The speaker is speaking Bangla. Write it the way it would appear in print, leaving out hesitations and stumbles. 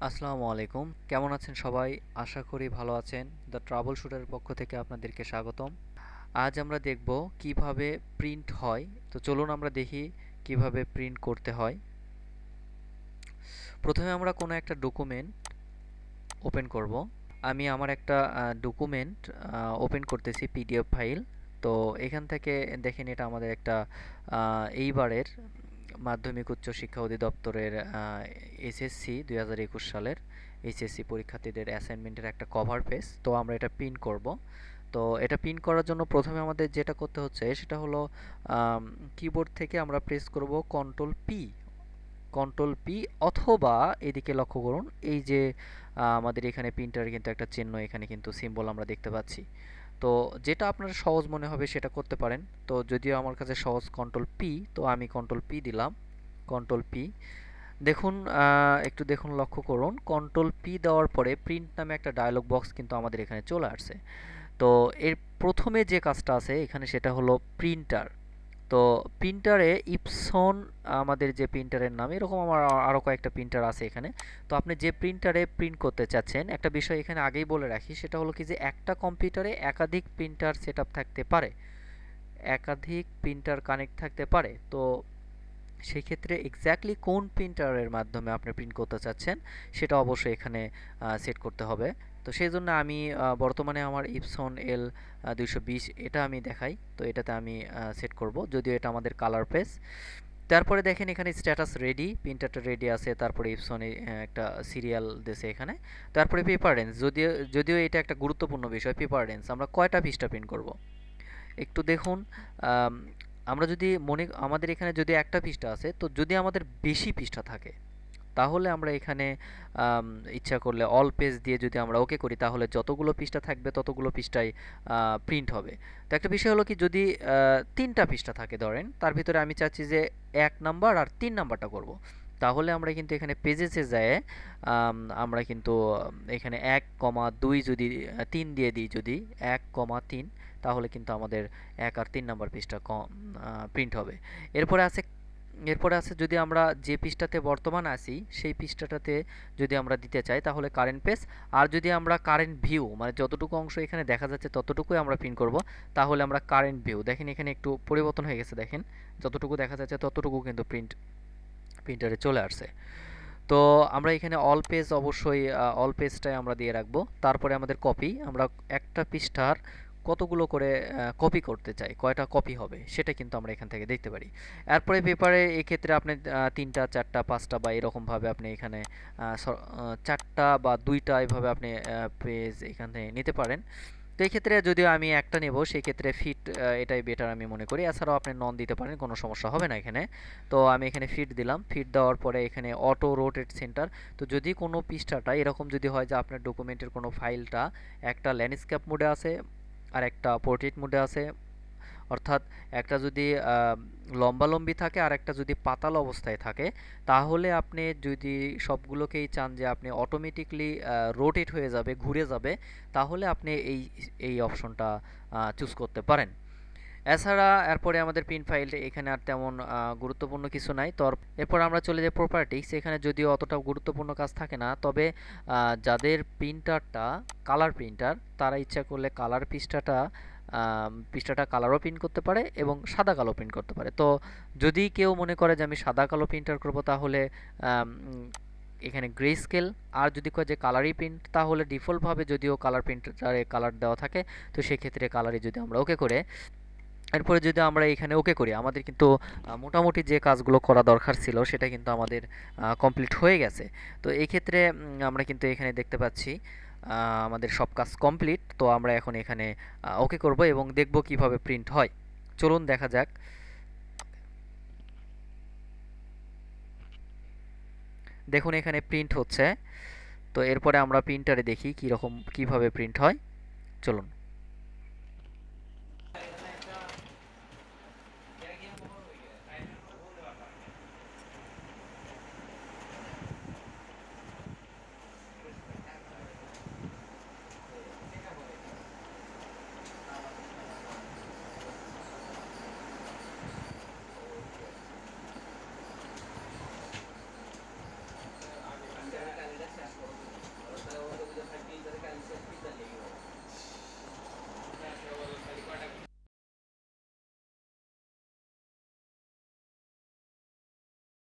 আসসালামু আলাইকুম। কেমন আছেন সবাই? আশা করি ভালো আছেন। দ্য ট্রাবল শুটারের পক্ষ থেকে আপনাদেরকে স্বাগতম। আজ আমরা দেখব কিভাবে প্রিন্ট হয়। তো চলুন আমরা দেখি কিভাবে প্রিন্ট করতে হয়। প্রথমে আমরা কোনো একটা ডকুমেন্ট ওপেন করব। আমি আমার একটা ডকুমেন্ট ওপেন করতেছি, পিডিএফ ফাইল। তো এখান থেকে দেখেন, এটা আমাদের একটা এইবারের মাধ্যমিক উচ্চ শিক্ষা অধিদপ্তরের এসএসসি 2021 সালের এইচএসসি পরীক্ষার্থীদের অ্যাসাইনমেন্টের একটা কভার পেজ। তো আমরা এটা পিন করব। তো এটা পিন করার জন্য প্রথমে আমাদের যেটা করতে হচ্ছে সেটা হলো কিবোর্ড থেকে আমরা প্রেস করব কন্ট্রোল পি, অথবা এদিকে লক্ষ্য করুন, এই যে আমাদের এখানে প্রিন্টারে কিন্তু একটা চিহ্ন, এখানে কিন্তু সিম্বল আমরা দেখতে পাচ্ছি। তো যেটা আপনার সহজ মনে হবে সেটা করতে পারেন। তো যদিও আমার কাছে সহজ কন্ট্রোল পি, তো আমি কন্ট্রোল পি দিলাম। কন্ট্রোল পি দেখুন, একটু দেখুন, লক্ষ্য করুন, কন্ট্রোল পি দেওয়ার পরে প্রিন্ট নামে একটা ডায়লগ বক্স কিন্তু আমাদের এখানে চলে আসছে। তো এর প্রথমে যে কাজটা আছে এখানে সেটা হলো প্রিন্টার। তো প্রিন্টারে ইপসন, আমাদের যে প্রিন্টারের নাম, এরকম আমার আরও কয়েকটা প্রিন্টার আছে এখানে। তো আপনি যে প্রিন্টারে প্রিন্ট করতে চাচ্ছেন, একটা বিষয় এখানে আগেই বলে রাখি, সেটা হলো কি যে একটা কম্পিউটারে একাধিক প্রিন্টার সেটআপ থাকতে পারে, একাধিক প্রিন্টার কানেক্ট থাকতে পারে। তো সেই ক্ষেত্রে এক্স্যাক্টলি কোন প্রিন্টারের মাধ্যমে আপনি প্রিন্ট করতে চাচ্ছেন সেটা অবশ্যই এখানে সেট করতে হবে। তো সেই জন্য আমি বর্তমানে আমার ইপসন এল 220 এটা আমি দেখাই। তো এটাতে আমি সেট করব, যদিও এটা আমাদের কালার পেজ। তারপরে দেখেন এখানে স্ট্যাটাস রেডি, প্রিন্টারটা রেডি আছে। তারপরে ইপসনে একটা সিরিয়াল দিয়েছে এখানে। তারপরে পেপার রেঞ্জ, যদিও যদিও এটা একটা গুরুত্বপূর্ণ বিষয়। পেপার রেঞ্জ আমরা কয়টা পৃষ্ঠা প্রিন্ট করব একটু দেখুন। আম, আমরা যদি আমাদের এখানে যদি একটা পৃষ্ঠা আছে, তো যদি আমাদের বেশি পৃষ্ঠা থাকে তাহলে আমরা এখানে আম, ইচ্ছা করলে অল পেজ দিয়ে যদি আমরা ওকে করি, তাহলে যতগুলো পৃষ্ঠা থাকবে ততগুলো পৃষ্ঠায় প্রিন্ট হবে। তো একটা বিষয় হলো কি, যদি 3টা পৃষ্ঠা থাকে ধরেন, তার ভিতরে আমি চাচ্ছি যে 1 নাম্বার আর 3 নাম্বারটা করব, তাহলে আমরা কিন্তু এখানে পেজেসে যায় আমরা কিন্তু এখানে 1,2 যদি 3 দিয়ে দিই, যদি 1,3, তাহলে কিন্তু আমাদের 1 আর 3 নাম্বার পৃষ্ঠা প্রিন্ট হবে। এরপরে আছে এরপরে আছে যদি আমরা যে পৃষ্ঠাতে বর্তমান আছি সেই পৃষ্ঠাটাতে যদি আমরা দিতে চাই, তাহলে কারেন্ট পেজ। আর যদি আমরা কারেন্ট ভিউ, মানে যতটুকু অংশ এখানে দেখা যাচ্ছে ততটুকুই আমরা প্রিন্ট করব, তাহলে আমরা কারেন্ট ভিউ। দেখেন এখানে একটু পরিবর্তন হয়ে গেছে, দেখেন যতটুকু দেখা যাচ্ছে ততটুকু কিন্তু প্রিন্টারে চলে আসছে। তো আমরা এখানে অল পেজ, অবশ্যই অল পেজটাই আমরা দিয়ে রাখবো। তারপরে আমাদের কপি, আমরা একটা পৃষ্ঠার কতগুলো করে কপি করতে চাই, কয়টা কপি হবে সেটা কিন্তু আমরা এখান থেকে দেখতে পারি। এরপরে পেপারে এক্ষেত্রে আপনি 3টা 4টা 5টা বা এরকমভাবে আপনি এখানে 4টা বা 2টা এভাবে আপনি পেজ এখানে নিতে পারেন। তো এই ক্ষেত্রে যদিও আমি একটা নেব, সেই ক্ষেত্রে ফিট এটাই বেটার আমি মনে করি। এছাড়াও আপনি নন দিতে পারেন, কোনো সমস্যা হবে না এখানে। তো আমি এখানে ফিট দিলাম। ফিট দেওয়ার পরে এখানে অটো রোটেট সেন্টার। তো যদি কোনো পৃষ্ঠাটা এরকম যদি হয় যে আপনার ডকুমেন্টের কোনো ফাইলটা একটা ল্যান্ডস্কেপ মোডে আছে আর একটা পোর্ট্রেট মোডে আছে, অর্থাৎ একটা যদি লম্বালম্বি থাকে আর একটা যদি পাতাল অবস্থায় থাকে, তাহলে আপনি যদি সবগুলোকেই চান যে আপনি অটোমেটিকলি রোটেট হয়ে যাবে, ঘুরে যাবে, তাহলে আপনি এই এই অপশনটা চুজ করতে পারেন। এছাড়া এরপরে আমাদের প্রিন্ট ফাইলটা এখানে আর তেমন গুরুত্বপূর্ণ কিছু নাই। তো এরপর আমরা চলে যাই প্রপার্টিস। এখানে যদিও অতটা গুরুত্বপূর্ণ কাজ থাকে না, তবে যাদের প্রিন্টারটা কালার প্রিন্টার, তারা ইচ্ছা করলে কালার পৃষ্ঠাটা কালারও প্রিন্ট করতে পারে এবং সাদা কালো প্রিন্ট করতে পারে। তো যদি কেউ মনে করে যে আমি সাদা কালো প্রিন্টার করব, তাহলে এখানে গ্রে স্কেল। আর যদি কয় যে কালারই প্রিন্ট, তাহলে ডিফল্টভাবে যদিও কালার প্রিন্টারে কালার দেওয়া থাকে, তো সেক্ষেত্রে কালারই যদি আমরা ওকে করে, এরপরে যদি আমরা এখানে ওকে করি, আমাদের কিন্তু মোটামুটি যে কাজগুলো করা দরকার ছিল সেটা কিন্তু আমাদের কমপ্লিট হয়ে গেছে। তো এই ক্ষেত্রে আমরা কিন্তু এখানে দেখতে পাচ্ছি আমাদের সব কাজ কমপ্লিট। তো আমরা এখন এখানে ওকে করব এবং দেখব কিভাবে প্রিন্ট হয়। চলুন দেখা যাক। দেখুন এখানে প্রিন্ট হচ্ছে। তো এরপরে আমরা প্রিন্টারে দেখি কিভাবে প্রিন্ট হয়। চলুন।